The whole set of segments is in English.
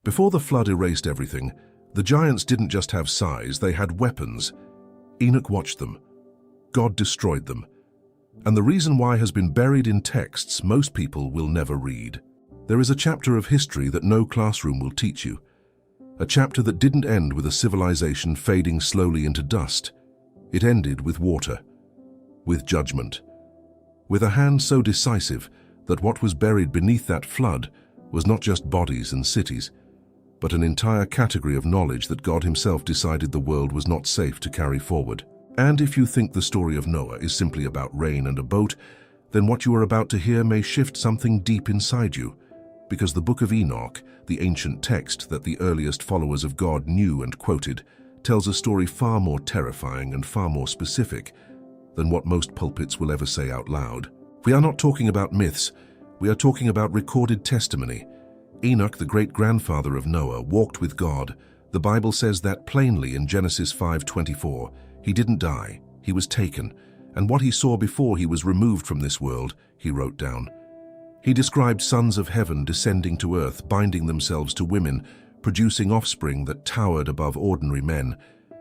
Before the flood erased everything, the giants didn't just have size, they had weapons. Enoch watched them. God destroyed them. And the reason why has been buried in texts most people will never read. There is a chapter of history that no classroom will teach you. A chapter that didn't end with a civilization fading slowly into dust. It ended with water, with judgment, with a hand so decisive that what was buried beneath that flood was not just bodies and cities, but an entire category of knowledge that God himself decided the world was not safe to carry forward. And if you think the story of Noah is simply about rain and a boat, then what you are about to hear may shift something deep inside you, because the Book of Enoch, the ancient text that the earliest followers of God knew and quoted, tells a story far more terrifying and far more specific than what most pulpits will ever say out loud. We are not talking about myths, we are talking about recorded testimony. Enoch, the great-grandfather of Noah, walked with God. The Bible says that plainly in Genesis 5:24. He didn't die, he was taken, and what he saw before he was removed from this world, he wrote down. He described sons of heaven descending to earth, binding themselves to women, producing offspring that towered above ordinary men,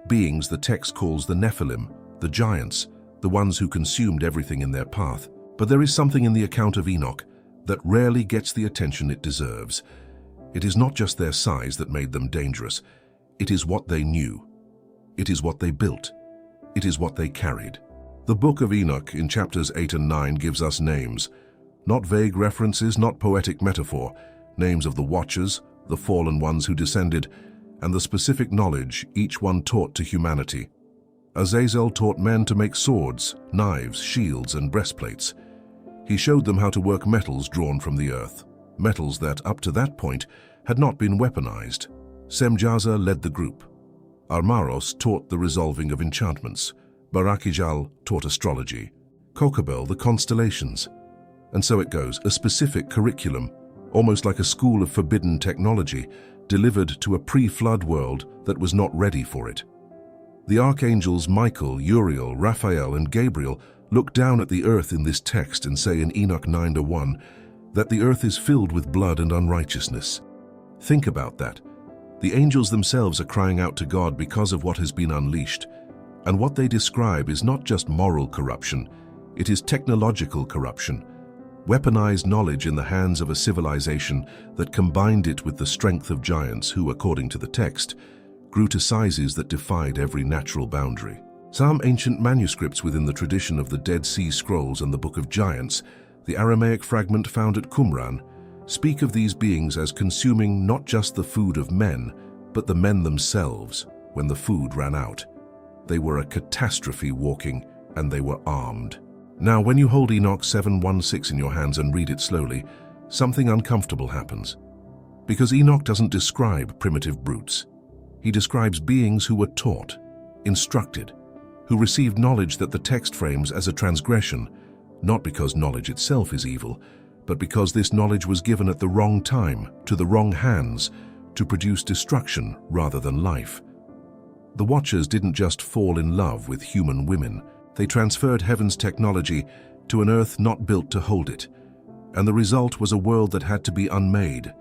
beings the text calls the Nephilim, the giants, the ones who consumed everything in their path. But there is something in the account of Enoch that rarely gets the attention it deserves. It is not just their size that made them dangerous. It is what they knew. It is what they built. It is what they carried. The Book of Enoch in chapters 8 and 9 gives us names. Not vague references, not poetic metaphor. Names of the Watchers, the fallen ones who descended, and the specific knowledge each one taught to humanity. Azazel taught men to make swords, knives, shields, and breastplates. He showed them how to work metals drawn from the earth, metals that, up to that point, had not been weaponized. Semjaza led the group. Armaros taught the resolving of enchantments. Barakijal taught astrology. Kokabel the constellations. And so it goes, a specific curriculum, almost like a school of forbidden technology, delivered to a pre-flood world that was not ready for it. The archangels Michael, Uriel, Raphael, and Gabriel look down at the earth in this text and say in Enoch 9:1 that the earth is filled with blood and unrighteousness. Think about that. The angels themselves are crying out to God because of what has been unleashed. And what they describe is not just moral corruption, it is technological corruption. Weaponized knowledge in the hands of a civilization that combined it with the strength of giants who, according to the text, grew to sizes that defied every natural boundary. Some ancient manuscripts within the tradition of the Dead Sea Scrolls and the Book of Giants, the Aramaic fragment found at Qumran, speak of these beings as consuming not just the food of men, but the men themselves when the food ran out. They were a catastrophe walking, and they were armed. Now, when you hold Enoch 7:1-6 in your hands and read it slowly, something uncomfortable happens. Because Enoch doesn't describe primitive brutes. He describes beings who were taught, instructed, who received knowledge that the text frames as a transgression, not because knowledge itself is evil, but because this knowledge was given at the wrong time, to the wrong hands, to produce destruction rather than life. The Watchers didn't just fall in love with human women. They transferred heaven's technology to an earth not built to hold it, and the result was a world that had to be unmade.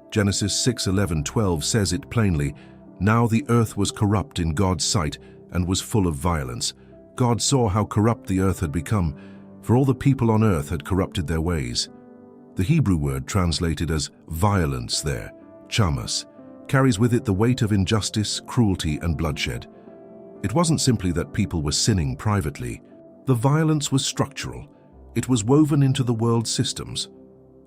Genesis 6:11-12 says it plainly, "Now the earth was corrupt in God's sight and was full of violence. God saw how corrupt the earth had become, for all the people on earth had corrupted their ways." The Hebrew word translated as violence there, chamas, carries with it the weight of injustice, cruelty, and bloodshed. It wasn't simply that people were sinning privately. The violence was structural. It was woven into the world's systems.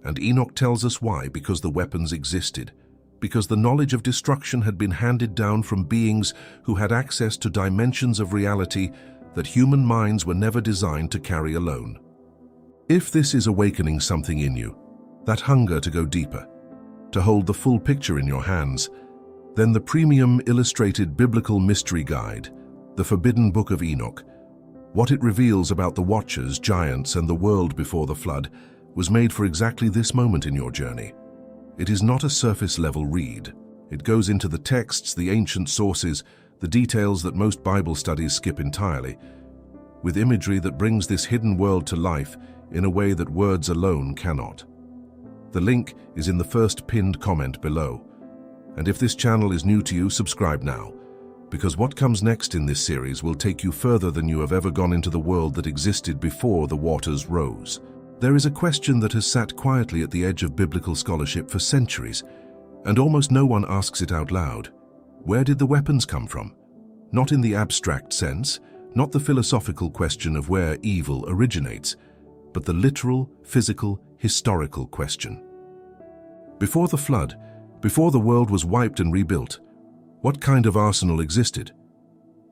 And Enoch tells us why, because the weapons existed, because the knowledge of destruction had been handed down from beings who had access to dimensions of reality that human minds were never designed to carry alone. If this is awakening something in you, that hunger to go deeper, to hold the full picture in your hands, then the premium illustrated biblical mystery guide, The Forbidden Book of Enoch, what it reveals about the Watchers, giants, and the world before the flood, was made for exactly this moment in your journey. It is not a surface-level read. It goes into the texts, the ancient sources, the details that most Bible studies skip entirely, with imagery that brings this hidden world to life in a way that words alone cannot. The link is in the first pinned comment below. And if this channel is new to you, subscribe now, because what comes next in this series will take you further than you have ever gone into the world that existed before the waters rose. There is a question that has sat quietly at the edge of biblical scholarship for centuries, and almost no one asks it out loud. Where did the weapons come from? Not in the abstract sense, not the philosophical question of where evil originates, but the literal, physical, historical question. Before the flood, before the world was wiped and rebuilt, what kind of arsenal existed?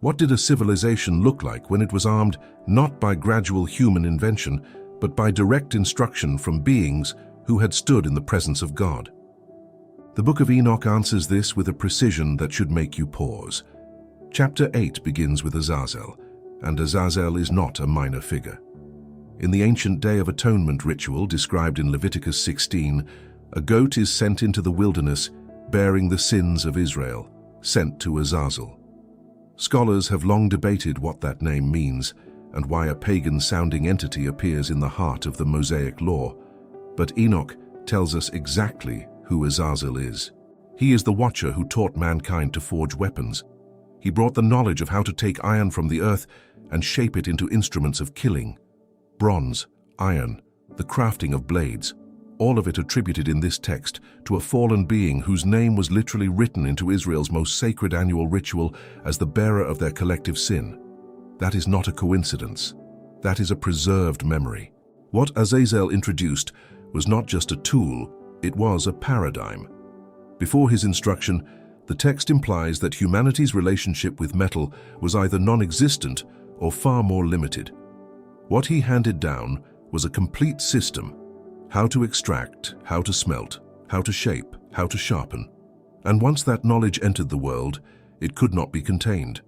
What did a civilization look like when it was armed not by gradual human invention, but by direct instruction from beings who had stood in the presence of God? The Book of Enoch answers this with a precision that should make you pause. Chapter 8 begins with Azazel, and Azazel is not a minor figure. In the ancient Day of Atonement ritual described in Leviticus 16, a goat is sent into the wilderness bearing the sins of Israel, sent to Azazel. Scholars have long debated what that name means and why a pagan-sounding entity appears in the heart of the Mosaic law, but Enoch tells us exactly who Azazel is. He is the watcher who taught mankind to forge weapons. He brought the knowledge of how to take iron from the earth and shape it into instruments of killing. Bronze, iron, the crafting of blades, all of it attributed in this text to a fallen being whose name was literally written into Israel's most sacred annual ritual as the bearer of their collective sin. That is not a coincidence. That is a preserved memory. What Azazel introduced was not just a tool, it was a paradigm. Before his instruction, the text implies that humanity's relationship with metal was either non-existent or far more limited. What he handed down was a complete system: how to extract, how to smelt, how to shape, how to sharpen. And once that knowledge entered the world, it could not be contained.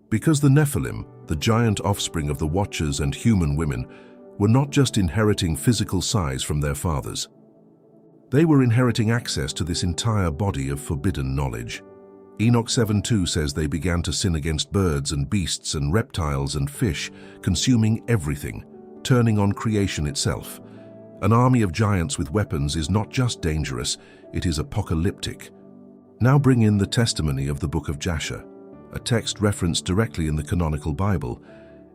Because the Nephilim, the giant offspring of the Watchers and human women, were not just inheriting physical size from their fathers. They were inheriting access to this entire body of forbidden knowledge. Enoch 7:2 says they began to sin against birds and beasts and reptiles and fish, consuming everything, turning on creation itself. An army of giants with weapons is not just dangerous, it is apocalyptic. Now bring in the testimony of the Book of Jasher, a text referenced directly in the canonical Bible,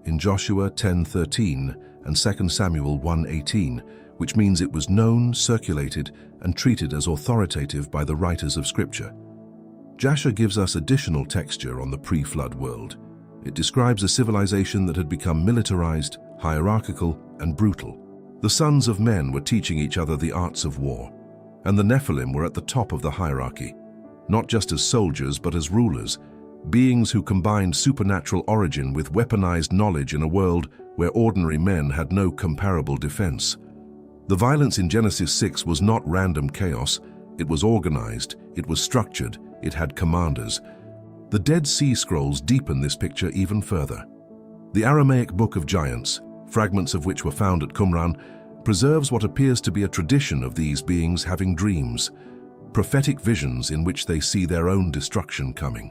in Joshua 10:13 and 2 Samuel 1:18, which means it was known, circulated, and treated as authoritative by the writers of Scripture. Jasher gives us additional texture on the pre-flood world. It describes a civilization that had become militarized, hierarchical, and brutal. The sons of men were teaching each other the arts of war, and the Nephilim were at the top of the hierarchy, not just as soldiers but as rulers, beings who combined supernatural origin with weaponized knowledge in a world where ordinary men had no comparable defense. The violence in Genesis 6 was not random chaos, it was organized, it was structured, it had commanders. The Dead Sea Scrolls deepen this picture even further. The Aramaic Book of Giants, fragments of which were found at Qumran, preserves what appears to be a tradition of these beings having dreams, prophetic visions in which they see their own destruction coming.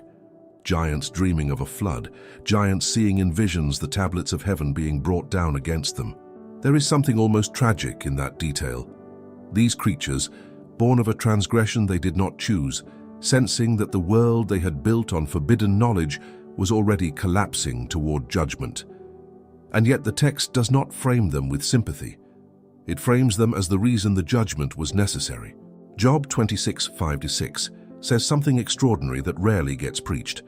Giants dreaming of a flood, giants seeing in visions the tablets of heaven being brought down against them. There is something almost tragic in that detail. These creatures, born of a transgression they did not choose, sensing that the world they had built on forbidden knowledge was already collapsing toward judgment. And yet the text does not frame them with sympathy. It frames them as the reason the judgment was necessary. Job 26:5-6 says something extraordinary that rarely gets preached.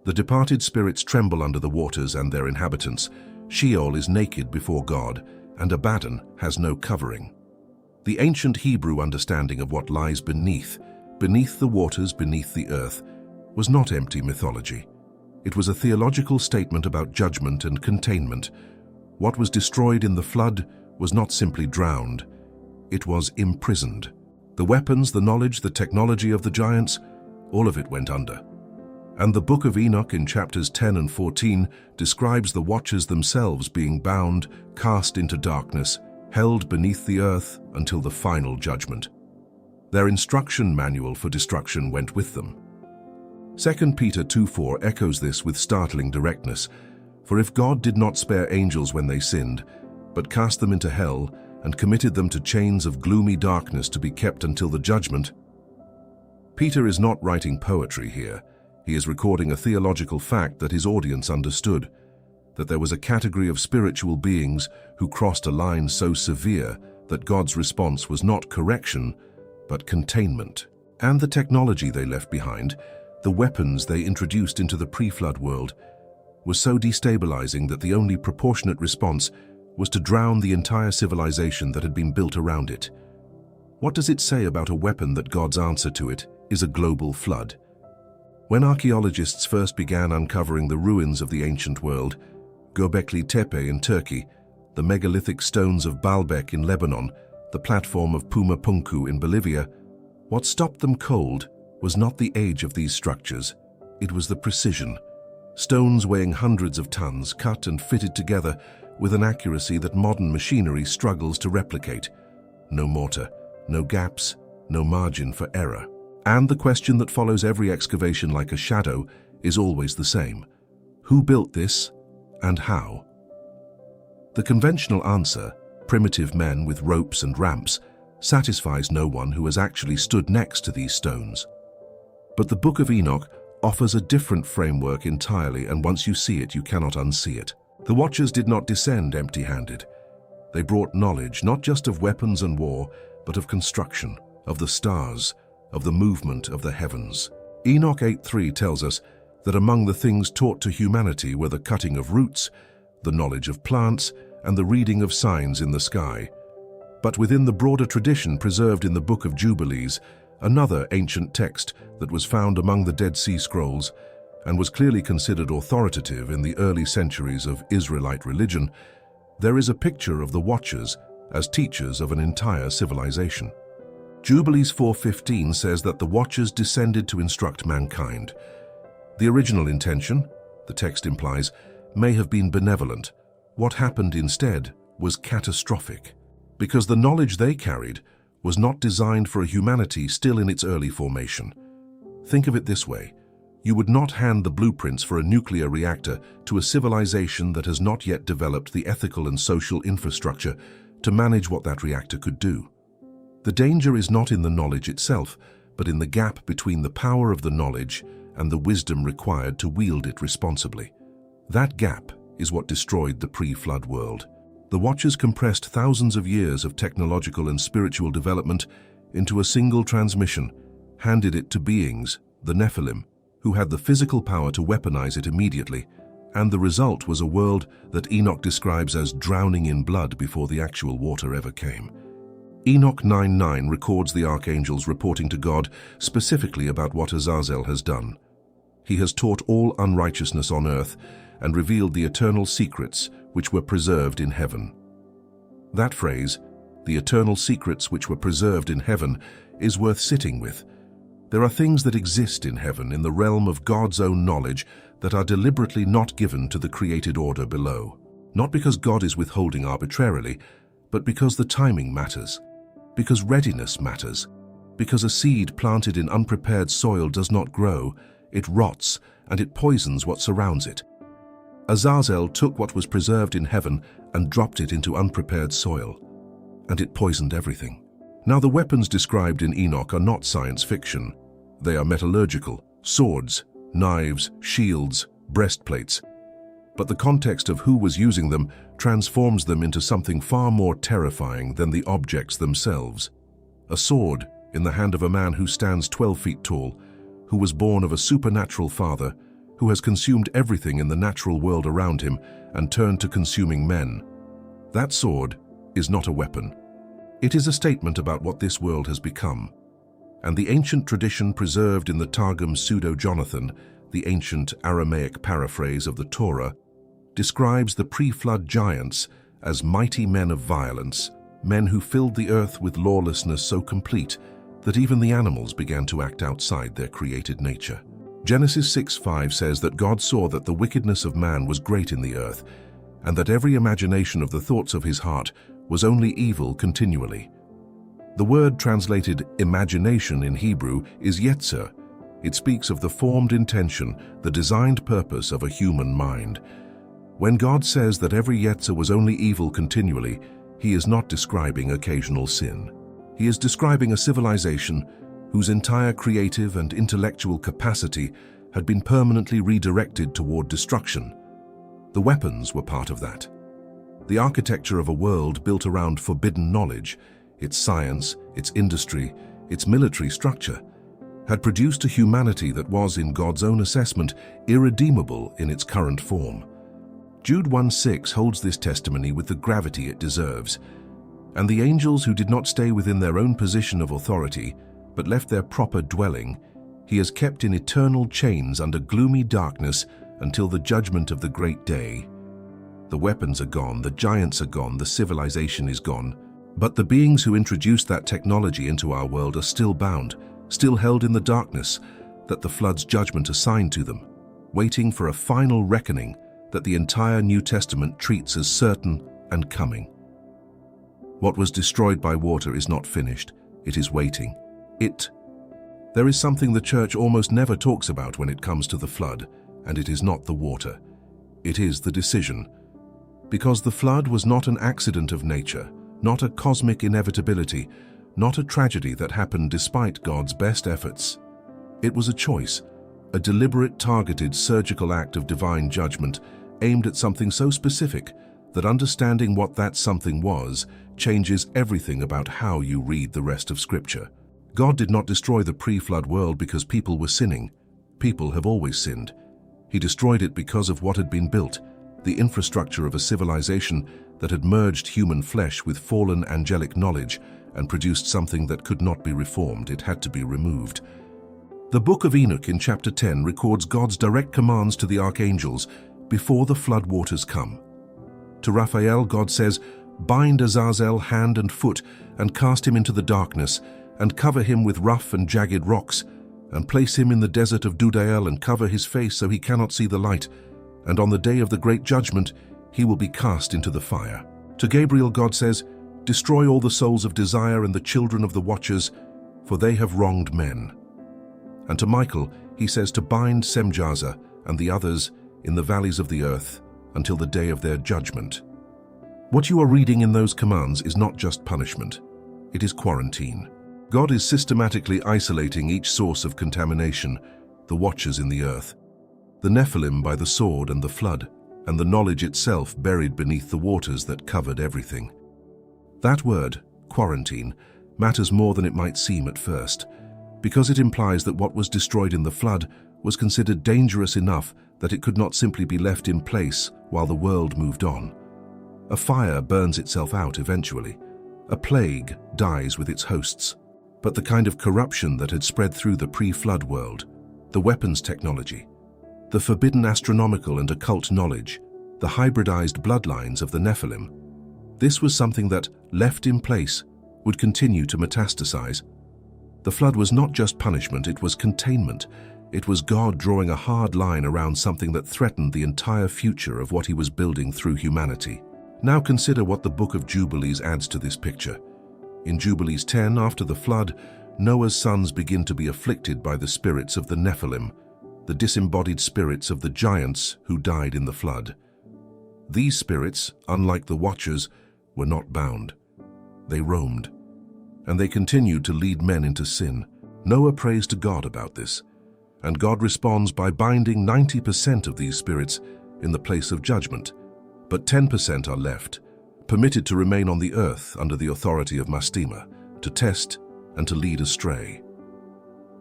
The departed spirits tremble under the waters and their inhabitants. Sheol is naked before God, and Abaddon has no covering. The ancient Hebrew understanding of what lies beneath the waters, beneath the earth, was not empty mythology. It was a theological statement about judgment and containment. What was destroyed in the flood was not simply drowned, it was imprisoned. The weapons, the knowledge, the technology of the giants, all of it went under. And the Book of Enoch in chapters 10 and 14 describes the watchers themselves being bound, cast into darkness, held beneath the earth until the final judgment. Their instruction manual for destruction went with them. 2 Peter 2:4 echoes this with startling directness. For if God did not spare angels when they sinned, but cast them into hell and committed them to chains of gloomy darkness to be kept until the judgment. Peter is not writing poetry here. He is recording a theological fact that his audience understood, that there was a category of spiritual beings who crossed a line so severe that God's response was not correction, but containment. And the technology they left behind, the weapons they introduced into the pre-flood world, was so destabilizing that the only proportionate response was to drown the entire civilization that had been built around it. What does it say about a weapon that God's answer to it is a global flood? When archaeologists first began uncovering the ruins of the ancient world, Göbekli Tepe in Turkey, the megalithic stones of Baalbek in Lebanon, the platform of Puma Punku in Bolivia, what stopped them cold was not the age of these structures, it was the precision. Stones weighing hundreds of tons, cut and fitted together with an accuracy that modern machinery struggles to replicate. No mortar, no gaps, no margin for error. And the question that follows every excavation like a shadow is always the same. Who built this and how? The conventional answer, primitive men with ropes and ramps, satisfies no one who has actually stood next to these stones. But the Book of Enoch offers a different framework entirely, and once you see it, you cannot unsee it. The Watchers did not descend empty-handed. They brought knowledge not just of weapons and war, but of construction, of the stars, of the movement of the heavens. Enoch 8:3 tells us that among the things taught to humanity were the cutting of roots, the knowledge of plants, and the reading of signs in the sky. But within the broader tradition preserved in the Book of Jubilees, another ancient text that was found among the Dead Sea Scrolls and was clearly considered authoritative in the early centuries of Israelite religion, there is a picture of the Watchers as teachers of an entire civilization. Jubilees 4:15 says that the Watchers descended to instruct mankind. The original intention, the text implies, may have been benevolent. What happened instead was catastrophic, because the knowledge they carried was not designed for a humanity still in its early formation. Think of it this way. You would not hand the blueprints for a nuclear reactor to a civilization that has not yet developed the ethical and social infrastructure to manage what that reactor could do. The danger is not in the knowledge itself, but in the gap between the power of the knowledge and the wisdom required to wield it responsibly. That gap is what destroyed the pre-flood world. The Watchers compressed thousands of years of technological and spiritual development into a single transmission, handed it to beings, the Nephilim, who had the physical power to weaponize it immediately, and the result was a world that Enoch describes as drowning in blood before the actual water ever came. Enoch 9:9 records the archangels reporting to God specifically about what Azazel has done. He has taught all unrighteousness on earth and revealed the eternal secrets which were preserved in heaven. That phrase, the eternal secrets which were preserved in heaven, is worth sitting with. There are things that exist in heaven in the realm of God's own knowledge that are deliberately not given to the created order below. Not because God is withholding arbitrarily, but because the timing matters, because readiness matters, because a seed planted in unprepared soil does not grow, it rots, and it poisons what surrounds it. Azazel took what was preserved in heaven and dropped it into unprepared soil, and it poisoned everything. Now, the weapons described in Enoch are not science fiction. They are metallurgical, swords, knives, shields, breastplates. But the context of who was using them transforms them into something far more terrifying than the objects themselves. A sword in the hand of a man who stands 12 feet tall, who was born of a supernatural father, who has consumed everything in the natural world around him and turned to consuming men. That sword is not a weapon. It is a statement about what this world has become. And the ancient tradition preserved in the Targum Pseudo-Jonathan, the ancient Aramaic paraphrase of the Torah, describes the pre-flood giants as mighty men of violence, men who filled the earth with lawlessness so complete that even the animals began to act outside their created nature. Genesis 6:5 says that God saw that the wickedness of man was great in the earth, and that every imagination of the thoughts of his heart was only evil continually. The word translated imagination in Hebrew is yetzer. It speaks of the formed intention, the designed purpose of a human mind. When God says that every yetzer was only evil continually, he is not describing occasional sin. He is describing a civilization whose entire creative and intellectual capacity had been permanently redirected toward destruction. The weapons were part of that. The architecture of a world built around forbidden knowledge, its science, its industry, its military structure, had produced a humanity that was, in God's own assessment, irredeemable in its current form. Jude 1:6 holds this testimony with the gravity it deserves. And the angels who did not stay within their own position of authority, but left their proper dwelling, he has kept in eternal chains under gloomy darkness until the judgment of the great day. The weapons are gone, the giants are gone, the civilization is gone. But the beings who introduced that technology into our world are still bound, still held in the darkness that the flood's judgment assigned to them, waiting for a final reckoning that the entire New Testament treats as certain and coming. What was destroyed by water is not finished. It is waiting. There is something the church almost never talks about when it comes to the flood, and it is not the water. It is the decision. Because the flood was not an accident of nature, not a cosmic inevitability, not a tragedy that happened despite God's best efforts. It was a choice, a deliberate, targeted, surgical act of divine judgment aimed at something so specific that understanding what that something was changes everything about how you read the rest of Scripture. God did not destroy the pre-flood world because people were sinning. People have always sinned. He destroyed it because of what had been built, the infrastructure of a civilization that had merged human flesh with fallen angelic knowledge and produced something that could not be reformed. It had to be removed. The Book of Enoch in chapter 10 records God's direct commands to the archangels before the flood waters come. To Raphael, God says, "Bind Azazel hand and foot and cast him into the darkness and cover him with rough and jagged rocks and place him in the desert of Dudael and cover his face so he cannot see the light. And on the day of the great judgment, he will be cast into the fire." To Gabriel, God says, "Destroy all the souls of desire and the children of the watchers, for they have wronged men." And to Michael, he says to bind Semjaza and the others in the valleys of the earth until the day of their judgment. What you are reading in those commands is not just punishment. It is quarantine. God is systematically isolating each source of contamination, the watchers in the earth, the Nephilim by the sword and the flood, and the knowledge itself buried beneath the waters that covered everything. That word, quarantine, matters more than it might seem at first, because it implies that what was destroyed in the flood was considered dangerous enough that it could not simply be left in place while the world moved on. A fire burns itself out eventually. A plague dies with its hosts. But the kind of corruption that had spread through the pre-flood world, the weapons technology, the forbidden astronomical and occult knowledge, the hybridized bloodlines of the Nephilim, this was something that, left in place, would continue to metastasize. The flood was not just punishment, it was containment. It was God drawing a hard line around something that threatened the entire future of what he was building through humanity. Now consider what the Book of Jubilees adds to this picture. In Jubilees 10, after the flood, Noah's sons begin to be afflicted by the spirits of the Nephilim, the disembodied spirits of the giants who died in the flood. These spirits, unlike the watchers, were not bound. They roamed, and they continued to lead men into sin. Noah prays to God about this, and God responds by binding 90% of these spirits in the place of judgment, but 10% are left, permitted to remain on the earth under the authority of Mastema, to test and to lead astray.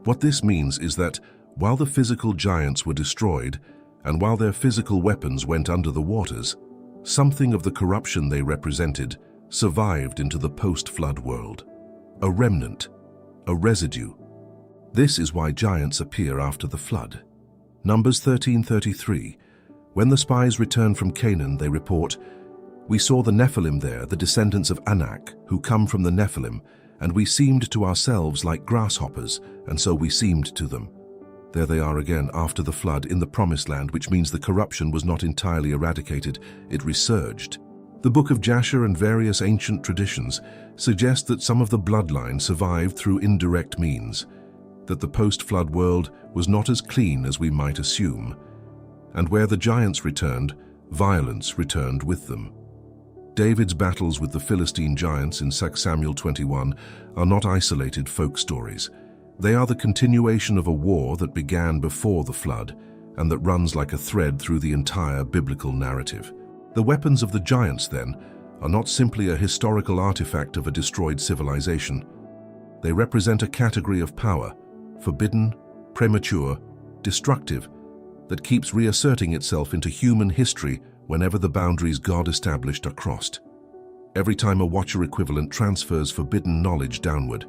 What this means is that while the physical giants were destroyed, and while their physical weapons went under the waters, something of the corruption they represented survived into the post-flood world. A remnant, a residue. This is why giants appear after the flood. Numbers 13:33. When the spies return from Canaan, they report, "We saw the Nephilim there, the descendants of Anak, who come from the Nephilim, and we seemed to ourselves like grasshoppers, and so we seemed to them." There they are again after the flood in the Promised Land, which means the corruption was not entirely eradicated, it resurged. The Book of Jasher and various ancient traditions suggest that some of the bloodline survived through indirect means, that the post-flood world was not as clean as we might assume, and where the giants returned, violence returned with them. David's battles with the Philistine giants in 2 Samuel 21 are not isolated folk stories. They are the continuation of a war that began before the flood and that runs like a thread through the entire biblical narrative. The weapons of the giants, then, are not simply a historical artifact of a destroyed civilization. They represent a category of power, forbidden, premature, destructive, that keeps reasserting itself into human history whenever the boundaries God established are crossed. Every time a Watcher equivalent transfers forbidden knowledge downward,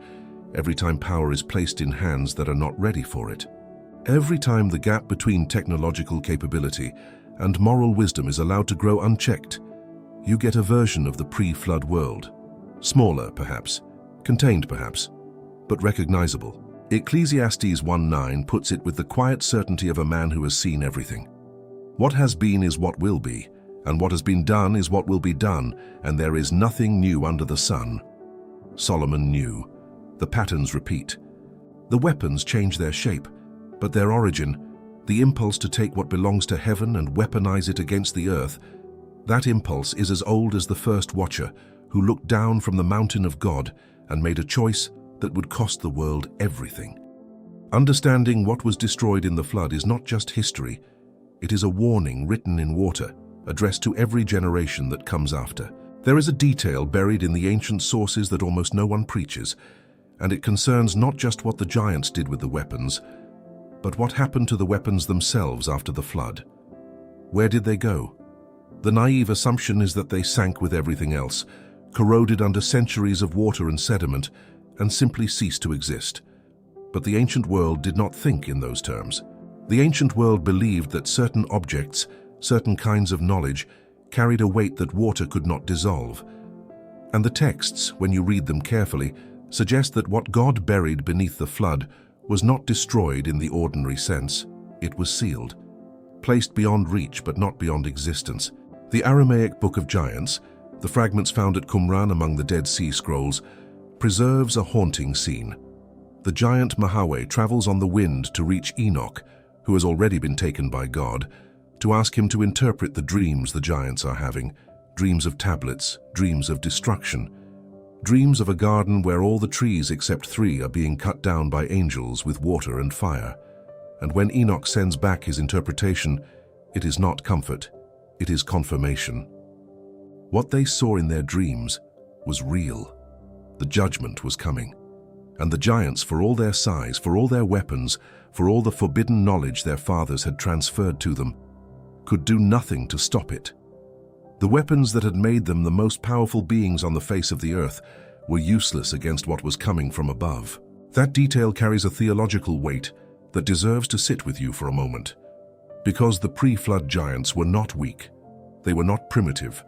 every time power is placed in hands that are not ready for it, every time the gap between technological capability and moral wisdom is allowed to grow unchecked, you get a version of the pre-flood world. Smaller, perhaps, contained, perhaps, but recognizable. Ecclesiastes 1:9 puts it with the quiet certainty of a man who has seen everything. What has been is what will be, and what has been done is what will be done, and there is nothing new under the sun. Solomon knew. The patterns repeat. The weapons change their shape, but their origin, the impulse to take what belongs to heaven and weaponize it against the earth, that impulse is as old as the first Watcher, who looked down from the mountain of God and made a choice that would cost the world everything. Understanding what was destroyed in the flood is not just history, it is a warning written in water, addressed to every generation that comes after. There is a detail buried in the ancient sources that almost no one preaches, and it concerns not just what the giants did with the weapons, but what happened to the weapons themselves after the flood. Where did they go? The naive assumption is that they sank with everything else, corroded under centuries of water and sediment, and simply ceased to exist. But the ancient world did not think in those terms. The ancient world believed that certain objects, certain kinds of knowledge, carried a weight that water could not dissolve. And the texts, when you read them carefully, suggest that what God buried beneath the flood was not destroyed in the ordinary sense. It was sealed, placed beyond reach but not beyond existence. The Aramaic Book of Giants, the fragments found at Qumran among the Dead Sea Scrolls, preserves a haunting scene. The giant Mahaweh travels on the wind to reach Enoch, who has already been taken by God, to ask him to interpret the dreams the giants are having, dreams of tablets, dreams of destruction, dreams of a garden where all the trees except 3 are being cut down by angels with water and fire. And when Enoch sends back his interpretation, it is not comfort, it is confirmation. What they saw in their dreams was real. The judgment was coming. And the giants, for all their size, for all their weapons, for all the forbidden knowledge their fathers had transferred to them, could do nothing to stop it. The weapons that had made them the most powerful beings on the face of the earth were useless against what was coming from above. That detail carries a theological weight that deserves to sit with you for a moment. Because the pre-flood giants were not weak, they were not primitive.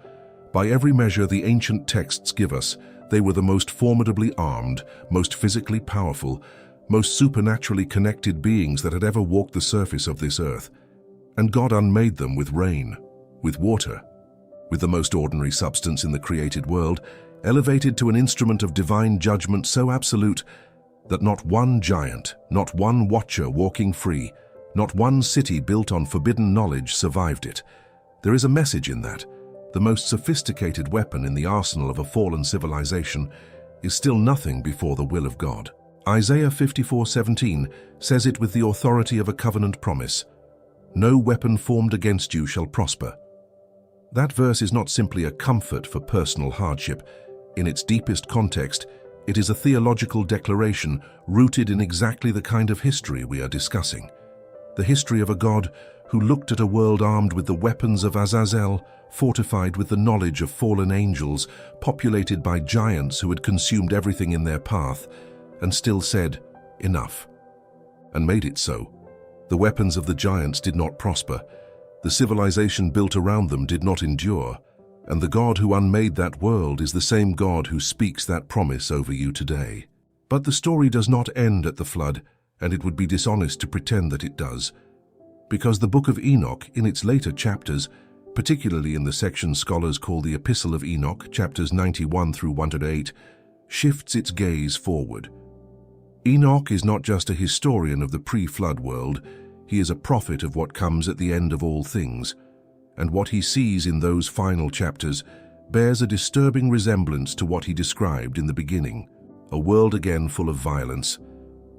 By every measure the ancient texts give us, they were the most formidably armed, most physically powerful, most supernaturally connected beings that had ever walked the surface of this earth. And God unmade them with rain, with water, with the most ordinary substance in the created world, elevated to an instrument of divine judgment so absolute that not one giant, not one Watcher walking free, not one city built on forbidden knowledge survived it. There is a message in that. The most sophisticated weapon in the arsenal of a fallen civilization is still nothing before the will of God. Isaiah 54:17 says it with the authority of a covenant promise. No weapon formed against you shall prosper. That verse is not simply a comfort for personal hardship. In its deepest context, it is a theological declaration rooted in exactly the kind of history we are discussing. The history of a God who looked at a world armed with the weapons of Azazel, fortified with the knowledge of fallen angels, populated by giants who had consumed everything in their path, and still said, "Enough," and made it so. The weapons of the giants did not prosper. The civilization built around them did not endure. And the God who unmade that world is the same God who speaks that promise over you today. But the story does not end at the flood, and it would be dishonest to pretend that it does. Because the Book of Enoch, in its later chapters, particularly in the section scholars call the Epistle of Enoch, chapters 91 through 108, shifts its gaze forward. Enoch is not just a historian of the pre-flood world, he is a prophet of what comes at the end of all things. And what he sees in those final chapters bears a disturbing resemblance to what he described in the beginning, a world again full of violence,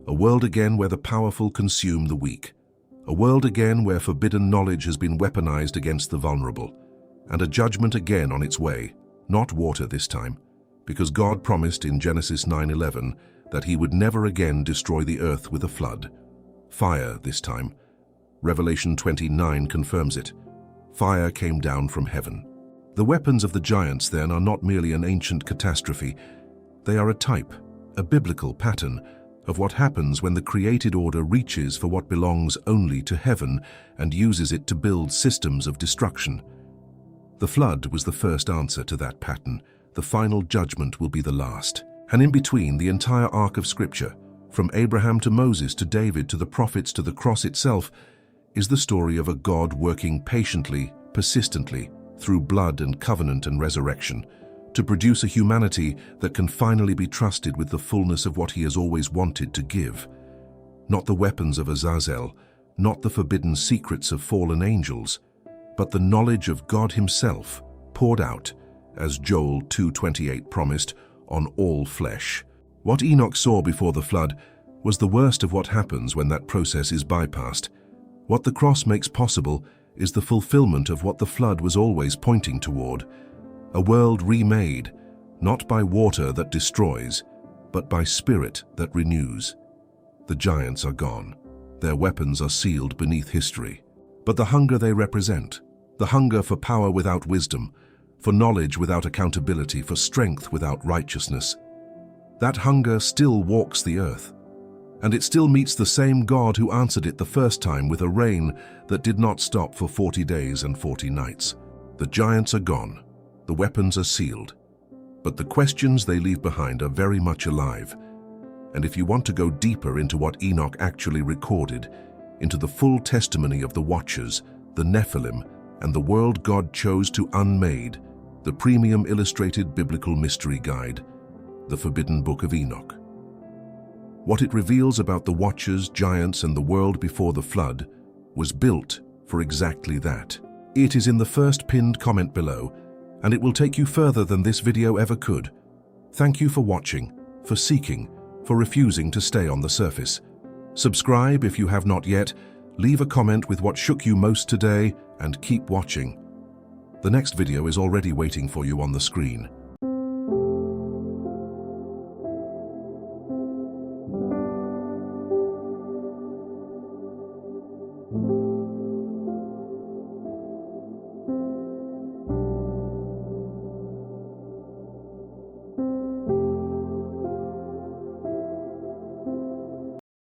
A world again where the powerful consume the weak. A world again where forbidden knowledge has been weaponized against the vulnerable. And a judgment again on its way, not water this time, because God promised in Genesis 9:11 that he would never again destroy the earth with a flood. Fire this time. Revelation 29 confirms it. Fire came down from heaven. The weapons of the giants, then, are not merely an ancient catastrophe. They are a type, a biblical pattern, of what happens when the created order reaches for what belongs only to heaven and uses it to build systems of destruction. The flood was the first answer to that pattern. The final judgment will be the last. And in between, the entire arc of Scripture, from Abraham to Moses to David to the prophets to the cross itself, is the story of a God working patiently, persistently, through blood and covenant and resurrection, to produce a humanity that can finally be trusted with the fullness of what he has always wanted to give. Not the weapons of Azazel, not the forbidden secrets of fallen angels, but the knowledge of God himself, poured out, as Joel 2:28 promised, on all flesh. What Enoch saw before the flood was the worst of what happens when that process is bypassed. What the cross makes possible is the fulfillment of what the flood was always pointing toward. A world remade, not by water that destroys, but by spirit that renews. The giants are gone. Their weapons are sealed beneath history. But the hunger they represent, the hunger for power without wisdom, for knowledge without accountability, for strength without righteousness, that hunger still walks the earth. And it still meets the same God who answered it the first time with a rain that did not stop for 40 days and 40 nights. The giants are gone. The weapons are sealed, but the questions they leave behind are very much alive. And if you want to go deeper into what Enoch actually recorded, into the full testimony of the Watchers, the Nephilim, and the world God chose to unmade, the premium illustrated biblical mystery guide, The Forbidden Book of Enoch. What it reveals about the Watchers, giants, and the world before the flood was built for exactly that. It is in the first pinned comment below, and it will take you further than this video ever could. Thank you for watching, for seeking, for refusing to stay on the surface. Subscribe if you have not yet, leave a comment with what shook you most today, and keep watching. The next video is already waiting for you on the screen.